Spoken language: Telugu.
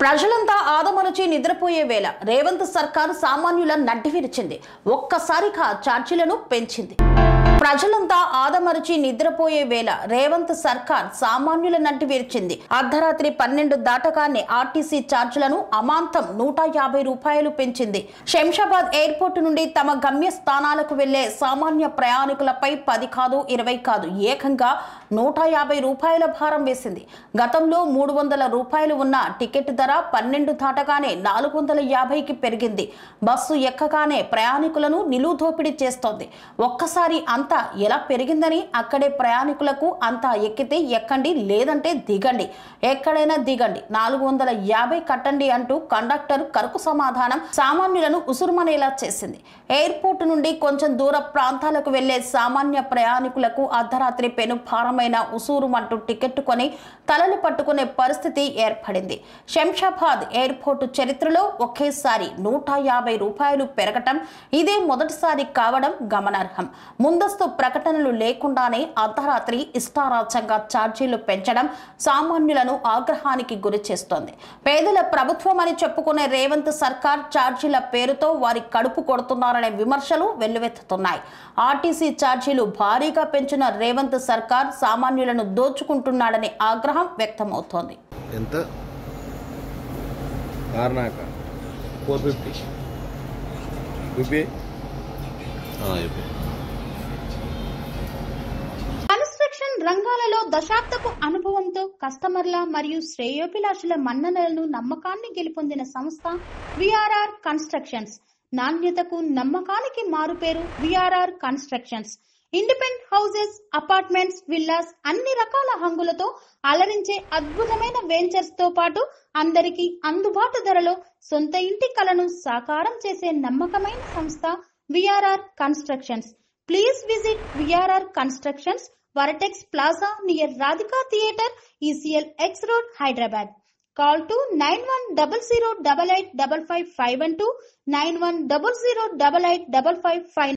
ప్రజలంతా ఆదమరచి నిద్రపోయే వేళ రేవంత్ సర్కార్ సామాన్యుల నడ్డి విరిచింది. ఒక్కసారిగా ఛార్జీలను పెంచింది. ప్రజలంతా ఆదమరచి నిద్రపోయే వేళ రేవంత్ సర్కార్ సామాన్యుల నడ్డి విరిచింది. అర్ధరాత్రి 12 దాటగానే ఆర్టీసీ ఛార్జీలను అమాంతం 150 రూపాయలు పెంచింది. శంషాబాద్ ఎయిర్పోర్ట్ నుండి తమ గమ్య స్థానాలకు వెళ్లే సామాన్య ప్రయాణికులపై 10 కాదు 20 కాదు ఏకంగా 150 రూపాయల భారం వేసింది. గతంలో 300 రూపాయలు ఉన్న టికెట్ ధర 12 దాటగానే 450కి పెరిగింది. బస్సు ఎక్కగానే ప్రయాణికులను నిలువుదోపిడీ చేస్తోంది. ఒక్కసారి అంతా ఎలా పెరిగిందని అక్కడే ప్రయాణికులకు అంతా ఎక్కితే ఎక్కండి, లేదంటే దిగండి, ఎక్కడైనా దిగండి, 450 కట్టండి అంటూ కండక్టర్ కరుకు సమాధానం సామాన్యులను ఉసురుమనేలా చేసింది. ఎయిర్పోర్ట్ నుండి కొంచెం దూర ప్రాంతాలకు వెళ్లే సామాన్య ప్రయాణికులకు అర్ధరాత్రి పెను భారమైన ఉసూరుమంటూ టికెట్ కొని తలలు పట్టుకునే పరిస్థితి ఏర్పడింది. శంషాబాద్ ఎయిర్పోర్టు చరిత్రలో ఒకేసారి 150 రూపాయలు పెరగటం ఇదే మొదటిసారి కావడం గమనార్హం. ముందస్తు ప్రకటనలు లేకుండానే అర్ధరాత్రి ఇష్టారాజ్యంగా ఛార్జీలు పెంచడం సామాన్యులను ఆగ్రహానికి గురి చేస్తోంది. పేదల ప్రభుత్వం అని చెప్పుకునే రేవంత్ సర్కార్ ఛార్జీల పేరుతో వారి కడుపు కొడుతున్నారనే విమర్శలు వెల్లువెత్తుతున్నాయి. ఆర్టీసీ ఛార్జీలు భారీగా పెంచిన రేవంత్ సర్కార్ సామాన్యులను దోచుకుంటున్నాడనే ఆగ్రహం వ్యక్తమవుతోంది. ఎంత 450 కన్స్ట్రక్షన్ రంగాలలో దశాబ్దపు అనుభవంతో కస్టమర్ల మరియు శ్రేయోభిలాషుల మన్ననలను నమ్మకాన్ని గెలుపొందిన సంస్థ విఆర్ఆర్ కన్స్ట్రక్షన్స్. నాణ్యతకు నమ్మకానికి మారుపేరు VRR constructions. Independent houses, apartments, villas అన్ని రకాల హంగులతో అలరించే అద్భుతమైన వెంచర్స్ తో పాటు అందరికీ అందుబాటు ధరలో సొంత ఇంటి కలను సాకారం చేసే నమ్మకమైన సంస్థ VRR constructions. Please visit VRR constructions, Varatex Plaza near Radhika Theatre, ECL X Road, Hyderabad. Call to 9100885551 9100885559.